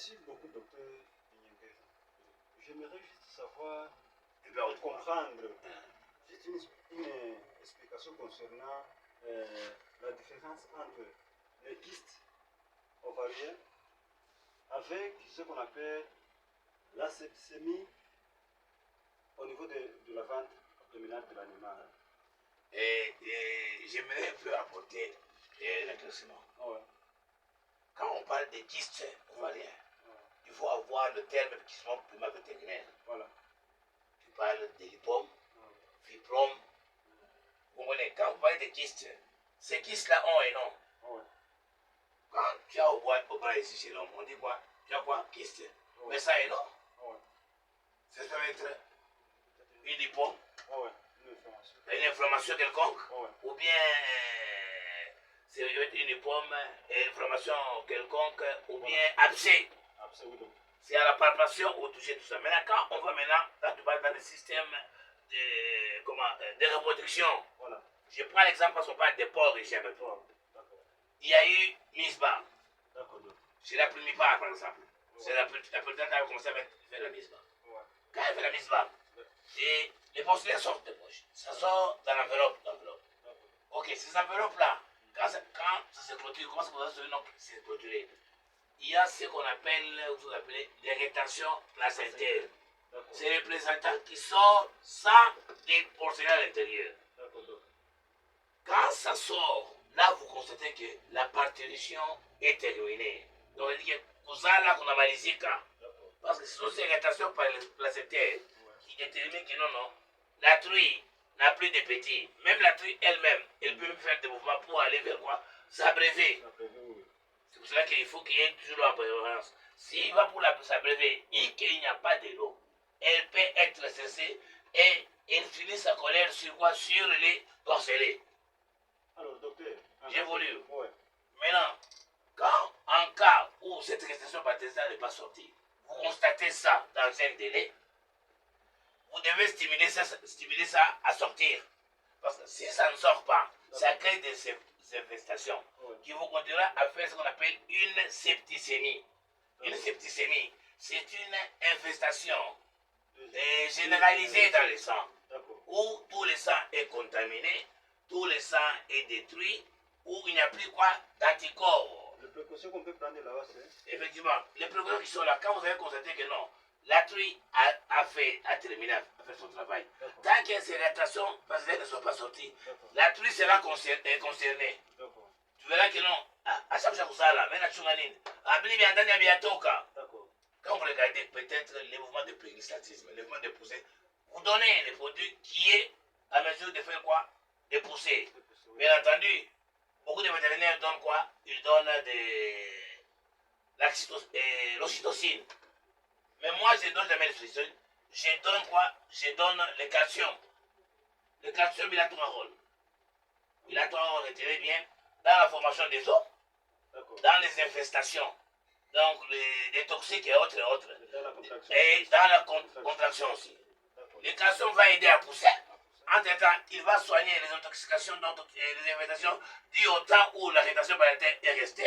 Merci beaucoup, docteur Inyenge. J'aimerais juste savoir, Et comprendre, juste une explication concernant la différence entre les kystes ovariens avec ce qu'on appelle la septicémie au niveau de la ventre abdominale de l'animal. Et j'aimerais un peu apporter l'éclaircissement. Ouais. Quand on parle de kystes ovariens, il faut avoir le terme qui sont primaire vétérinaire. Voilà. Tu parles de lipome, fibrome. Vous comprenez, quand vous parlez de kystes, ces kystes-là ont un nom. Ouais. Quand tu as au bras ici chez l'homme, on dit quoi? Tu as quoi? Kyste. Mais ça a un nom. Ouais. Ça peut être une lipome, Ouais. une inflammation quelconque, Ouais. ou bien c'est une lipome, une inflammation quelconque, ou bien abcès. Absolument. C'est à la palpation ou toucher tout ça. Maintenant, quand on va maintenant, là tu parles dans le système de reproduction. Voilà. Je prends l'exemple parce qu'on parle des porcs ici avec toi. D'accord. Il y a eu misbar. D'accord. C'est la primipare par exemple. C'est la petite qui a commencé à faire la misbar. Ouais. Quand elle fait la misbar, et les porcelains sortent de poche. Ça sort dans l'enveloppe. Ok, ces enveloppes-là, quand ça se clôture, comment ça peut se nom c'est clôturé? Il y a ce qu'on appelle, vous appelez, des rétentions placentaires. C'est les placenta qui sortent sans des porcelains à l'intérieur. Quand ça sort, là vous constatez que la parturition est terminée. Donc on dit que vous avez là qu'on a malisika. Parce que ce sont ces rétentions placentaires qui déterminent que non, la truie n'a plus de petits. Même la truie elle-même, elle peut faire des mouvements pour aller vers quoi? S'abréver. C'est pour cela qu'il faut qu'il y ait toujours en prévoyance. S'il va pour s'abréver et qu'il n'y a pas de l'eau, elle peut être cessée et elle finit sa colère sur quoi? Sur les porcelains. Alors, docteur, j'évolue. Ouais. Maintenant, quand en cas où cette restriction baptismale n'est pas sortie, vous constatez ça dans un délai, vous devez stimuler ça à sortir. Parce que si ça ne sort pas, ça crée des infestations qui vous conduiront à faire ce qu'on appelle une septicémie. Une septicémie, c'est une infestation généralisée dans le sang, où tout le sang est contaminé, tout le sang est détruit, où il n'y a plus quoi d'anticorps. Les précautions qu'on peut prendre là-bas, c'est... Effectivement, les précautions qui sont là, quand vous avez constaté que non, la truie a terminé à faire son travail. Tant que ces rétractions ne sont pas sorties, la truie sera concernée. Tu verras que non, à chaque fois que ça là, même la chunganine, quand vous regardez peut-être les mouvements de péristaltisme, les mouvements de poussée, vous donnez les produits qui est à mesure de faire quoi? De pousser. Bien entendu, beaucoup de vétérinaires donnent quoi? Ils donnent l'oxytocine. Mais moi, je ne donne jamais l'oxytocine. Je donne quoi? Je donne le calcium. Le calcium, il a trois rôles. Il a trois rôles, retenez bien, dans la formation des os, dans les infestations, donc les toxiques et autres, et dans la contraction aussi. Le calcium va aider à pousser. Entre-temps, il va soigner les intoxications, donc les infestations dues au temps où la rétention parentale est restée.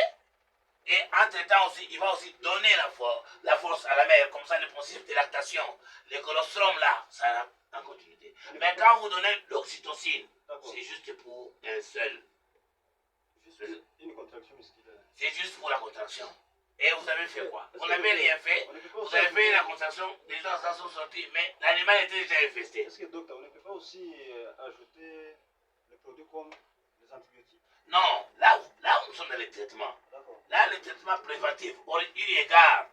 Et entre-temps aussi, il va aussi donner la force à la mère, comme ça le processus de lactation, le colostrum là, ça va en continuité. Mais quand vous donnez l'oxytocine, c'est juste pour un seul. Une contraction musculaire. C'est juste pour la contraction. Et vous avez fait quoi? On n'avait rien fait. Vous avez fait la contraction, les gens sont sortis, mais l'animal était déjà infesté. Est-ce que docteur, on ne peut pas aussi ajouter des produits comme les antibiotiques? Non, là où nous sommes dans les traitements. Là, le traitement préventif, on eu égard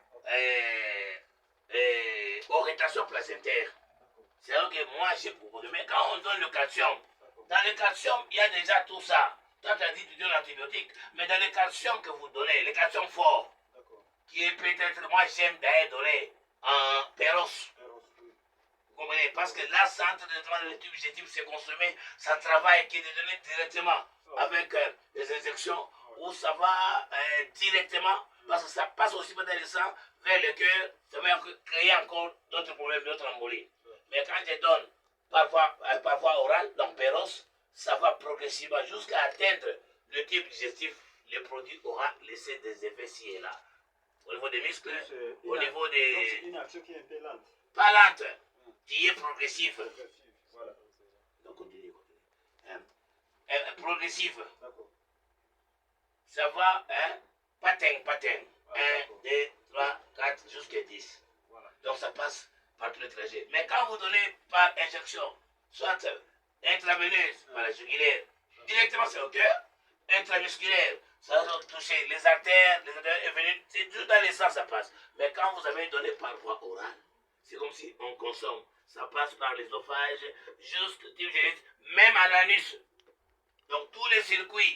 aux rétentions placentaires. C'est là que moi j'ai proposé. Mais quand on donne le calcium, dans le calcium, il y a déjà tout ça. Toi, tu as dit que tu donnes l'antibiotique, mais dans le calcium que vous donnez, le calcium fort, qui est peut-être, moi j'aime d'ailleurs donner en péros. Vous comprenez? Parce que là, centre de traitement de l'objectif, c'est consommer, ça travaille qui est donné directement avec des injections où ça va directement, parce que ça passe aussi dans le sang vers le cœur, ça va créer encore d'autres problèmes, d'autres embolies. Mais quand je donne parfois oral, donc péros, ça va progressivement jusqu'à atteindre le type digestif, le produit aura laissé des effets ci et là. au niveau des muscles, Donc, c'est au une, niveau donc, c'est des... une action qui est un peu lente. Pas lente, qui est progressive. Progressive. Voilà. Donc continue, continue. Progressive. D'accord. Ça va, hein? Patin, patin. Ah, 1, d'accord. 2, 3, 4, jusqu'à 10. Voilà. Donc ça passe par tous les trajets. Mais quand vous donnez par injection, soit intraveineuse, par la jugulaire, directement c'est au cœur, intramusculaire, ça va toucher les artères et venir, c'est tout dans les sens ça passe. Mais quand vous avez donné par voie orale, c'est comme si on consomme. Ça passe par l'œsophage, juste, même à l'anus. Donc tous les circuits